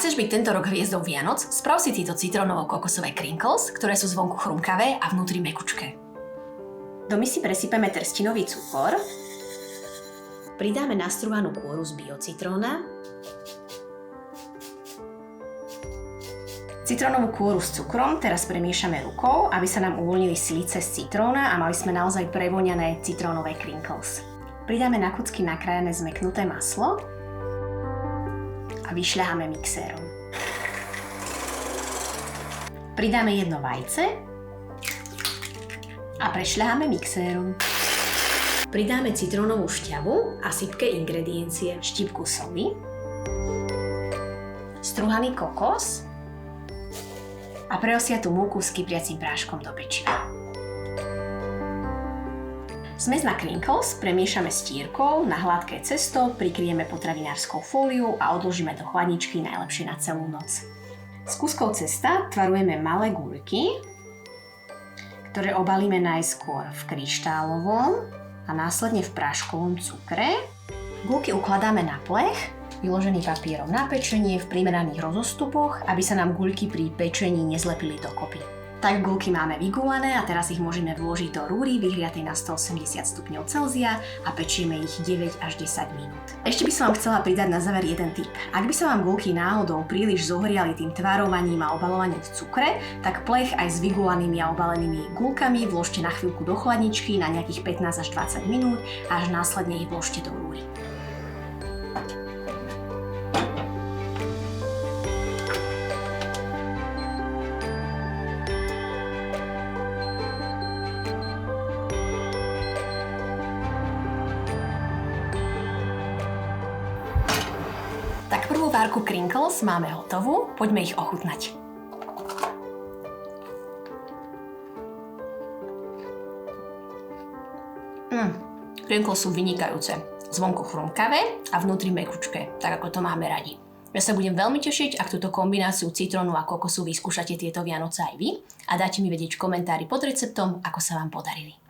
Ak chceš byť tento rok hviezdou Vianoc, sprav si tieto citrónovo-kokosové crinkles, ktoré sú zvonku chrumkavé a vnútri mekučké. Do misy presypeme trstinový cukor, pridáme nastrúhanú kôru z biocitróna, citrónovú kôru s cukrom teraz premiešame rukou, aby sa nám uvoľnili silice z citróna a mali sme naozaj prevoňané citrónové crinkles. Pridáme na kucky nakrájané zmäknuté maslo a vyšľaháme mixérom. Pridáme jedno vajce a prešľaháme mixérom. Pridáme citrónovú šťavu a sypke ingrediencie, štipku soli, strúhaný kokos a preosiatú múku s kypriacím práškom do pečiva. Smes na crinkles premiešame stírkou na hladké cesto, prikryjeme potravinárskou fóliou a odložíme do chladničky najlepšie na celú noc. Z kúskov cesta tvarujeme malé guľky, ktoré obalíme najskôr v kryštálovom a následne v práškovom cukre. Guľky ukladáme na plech, vyložený papierom na pečenie v primeraných rozostupoch, aby sa nám guľky pri pečení nezlepili dokopy. Tak guľky máme vygulané a teraz ich môžeme vložiť do rúry vyhriatej na 180 stupňov Celzia a pečieme ich 9 až 10 minút. Ešte by som vám chcela pridať na záver jeden tip. Ak by sa vám guľky náhodou príliš zohriali tým tvarovaním a obalovaním v cukre, tak plech aj s vygulanými a obalenými guľkami vložte na chvíľku do chladničky na nejakých 15 až 20 minút a až následne ich vložte do rúry. Tak prvú várku crinkles máme hotovú, poďme ich ochutnať. Crinkles sú vynikajúce. Zvonku chrumkavé a vnútri mekučké, tak ako to máme radi. Ja sa budem veľmi tešiť, ak túto kombináciu citrónu a kokosu vyskúšate tieto Vianoce aj vy a dáte mi vedieť v komentári pod receptom, ako sa vám podarili.